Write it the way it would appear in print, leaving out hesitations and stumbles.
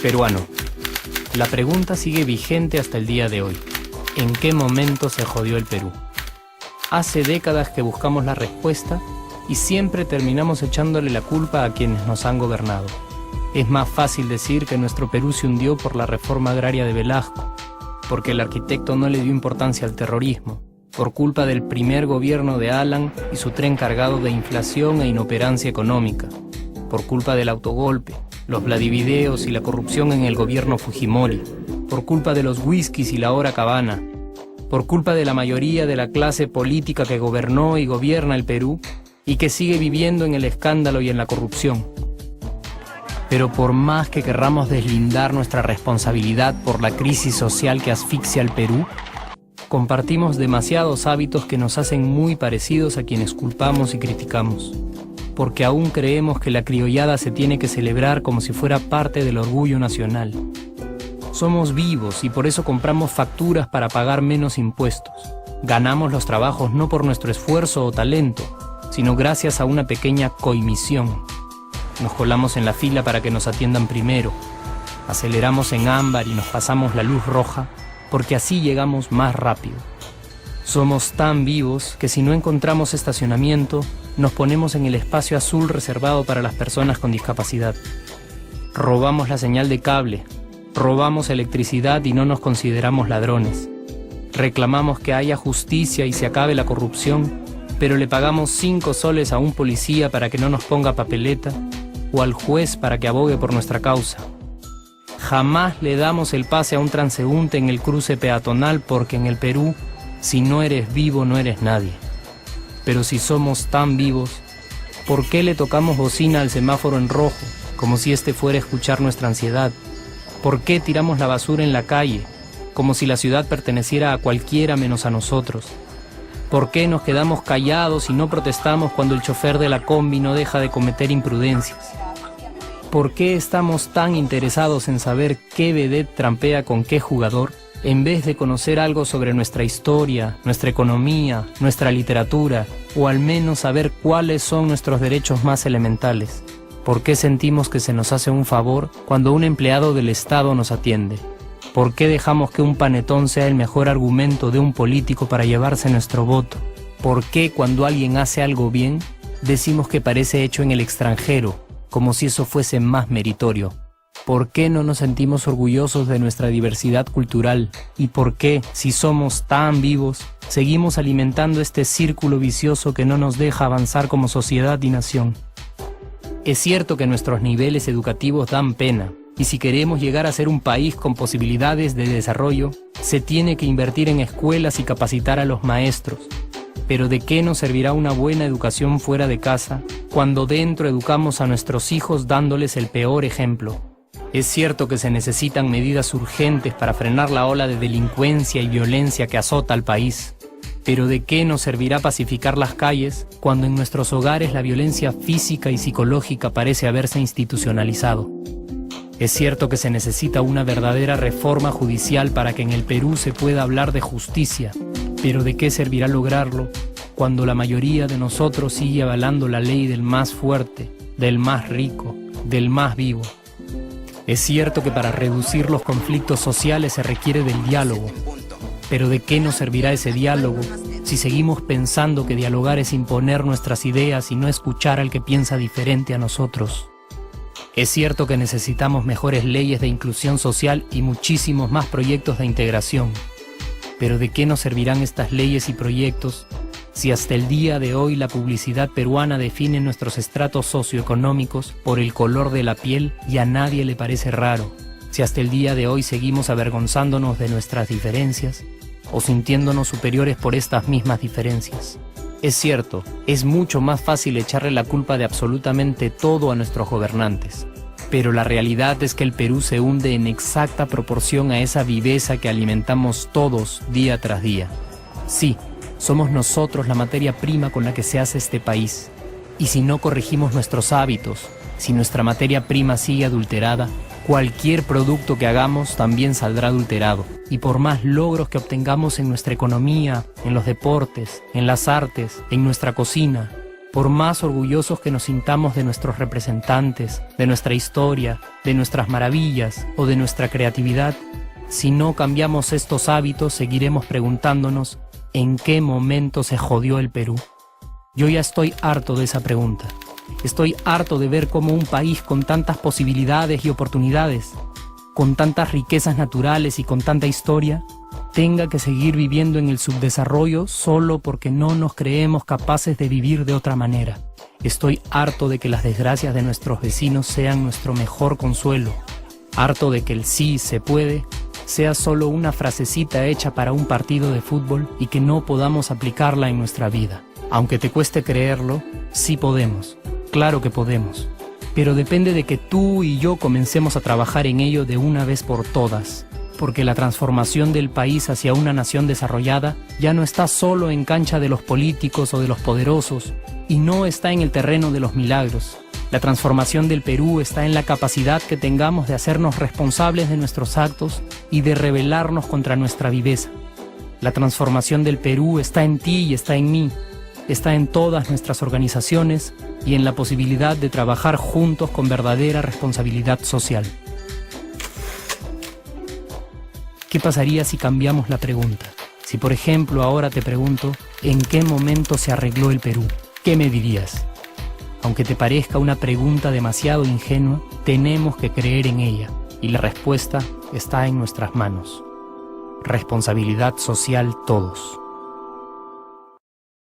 Peruano. La pregunta sigue vigente hasta el día de hoy. ¿En qué momento se jodió el Perú? Hace décadas que buscamos la respuesta y siempre terminamos echándole la culpa a quienes nos han gobernado. Es más fácil decir que nuestro Perú se hundió por la reforma agraria de Velasco, porque el arquitecto no le dio importancia al terrorismo, por culpa del primer gobierno de Alan y su tren cargado de inflación e inoperancia económica, por culpa del autogolpe, los Vladivideos y la corrupción en el gobierno Fujimori, por culpa de los whiskies y la hora cabana, por culpa de la mayoría de la clase política que gobernó y gobierna el Perú y que sigue viviendo en el escándalo y en la corrupción. Pero por más que querramos deslindar nuestra responsabilidad por la crisis social que asfixia al Perú, compartimos demasiados hábitos que nos hacen muy parecidos a quienes culpamos y criticamos, porque aún creemos que la criollada se tiene que celebrar como si fuera parte del orgullo nacional. Somos vivos y por eso compramos facturas para pagar menos impuestos. Ganamos los trabajos no por nuestro esfuerzo o talento, sino gracias a una pequeña coimisión. Nos colamos en la fila para que nos atiendan primero, aceleramos en ámbar y nos pasamos la luz roja, porque así llegamos más rápido. Somos tan vivos que si no encontramos estacionamiento, nos ponemos en el espacio azul reservado para las personas con discapacidad. Robamos la señal de cable, robamos electricidad y no nos consideramos ladrones. Reclamamos que haya justicia y se acabe la corrupción, pero le pagamos 5 soles a un policía para que no nos ponga papeleta o al juez para que abogue por nuestra causa. Jamás le damos el pase a un transeúnte en el cruce peatonal porque en el Perú, si no eres vivo, no eres nadie. Pero si somos tan vivos, ¿por qué le tocamos bocina al semáforo en rojo, como si este fuera a escuchar nuestra ansiedad? ¿Por qué tiramos la basura en la calle, como si la ciudad perteneciera a cualquiera menos a nosotros? ¿Por qué nos quedamos callados y no protestamos cuando el chofer de la combi no deja de cometer imprudencias? ¿Por qué estamos tan interesados en saber qué vedette trampea con qué jugador, en vez de conocer algo sobre nuestra historia, nuestra economía, nuestra literatura, o al menos saber cuáles son nuestros derechos más elementales? ¿Por qué sentimos que se nos hace un favor cuando un empleado del Estado nos atiende? ¿Por qué dejamos que un panetón sea el mejor argumento de un político para llevarse nuestro voto? ¿Por qué cuando alguien hace algo bien, decimos que parece hecho en el extranjero, como si eso fuese más meritorio? ¿Por qué no nos sentimos orgullosos de nuestra diversidad cultural? ¿Y por qué, si somos tan vivos, seguimos alimentando este círculo vicioso que no nos deja avanzar como sociedad y nación? Es cierto que nuestros niveles educativos dan pena, y si queremos llegar a ser un país con posibilidades de desarrollo, se tiene que invertir en escuelas y capacitar a los maestros. Pero ¿de qué nos servirá una buena educación fuera de casa cuando dentro educamos a nuestros hijos dándoles el peor ejemplo? Es cierto que se necesitan medidas urgentes para frenar la ola de delincuencia y violencia que azota al país. Pero ¿de qué nos servirá pacificar las calles cuando en nuestros hogares la violencia física y psicológica parece haberse institucionalizado? Es cierto que se necesita una verdadera reforma judicial para que en el Perú se pueda hablar de justicia, pero ¿de qué servirá lograrlo cuando la mayoría de nosotros sigue avalando la ley del más fuerte, del más rico, del más vivo? Es cierto que para reducir los conflictos sociales se requiere del diálogo, pero ¿de qué nos servirá ese diálogo si seguimos pensando que dialogar es imponer nuestras ideas y no escuchar al que piensa diferente a nosotros? Es cierto que necesitamos mejores leyes de inclusión social y muchísimos más proyectos de integración. Pero ¿de qué nos servirán estas leyes y proyectos si hasta el día de hoy la publicidad peruana define nuestros estratos socioeconómicos por el color de la piel y a nadie le parece raro? Si hasta el día de hoy seguimos avergonzándonos de nuestras diferencias o sintiéndonos superiores por estas mismas diferencias. Es cierto, es mucho más fácil echarle la culpa de absolutamente todo a nuestros gobernantes, pero la realidad es que el Perú se hunde en exacta proporción a esa viveza que alimentamos todos día tras día. Sí, somos nosotros la materia prima con la que se hace este país, y si no corregimos nuestros hábitos, si nuestra materia prima sigue adulterada, Cualquier producto que hagamos también saldrá adulterado. Y por más logros que obtengamos en nuestra economía, en los deportes, en las artes, en nuestra cocina, por más orgullosos que nos sintamos de nuestros representantes, de nuestra historia, de nuestras maravillas o de nuestra creatividad, si no cambiamos estos hábitos, seguiremos preguntándonos ¿en qué momento se jodió el Perú? Yo ya estoy harto de esa pregunta. Estoy harto de ver cómo un país con tantas posibilidades y oportunidades, con tantas riquezas naturales y con tanta historia, tenga que seguir viviendo en el subdesarrollo solo porque no nos creemos capaces de vivir de otra manera. Estoy harto de que las desgracias de nuestros vecinos sean nuestro mejor consuelo. Harto de que el sí se puede sea solo una frasecita hecha para un partido de fútbol y que no podamos aplicarla en nuestra vida. Aunque te cueste creerlo, sí podemos. Claro que podemos, pero depende de que tú y yo comencemos a trabajar en ello de una vez por todas, porque la transformación del país hacia una nación desarrollada ya no está solo en cancha de los políticos o de los poderosos, y no está en el terreno de los milagros. La transformación del Perú está en la capacidad que tengamos de hacernos responsables de nuestros actos y de rebelarnos contra nuestra viveza. La transformación del Perú está en ti y está en mí. Está en todas nuestras organizaciones y en la posibilidad de trabajar juntos con verdadera responsabilidad social. ¿Qué pasaría si cambiamos la pregunta? Si por ejemplo ahora te pregunto, ¿en qué momento se arregló el Perú? ¿Qué me dirías? Aunque te parezca una pregunta demasiado ingenua, tenemos que creer en ella y la respuesta está en nuestras manos. Responsabilidad social todos.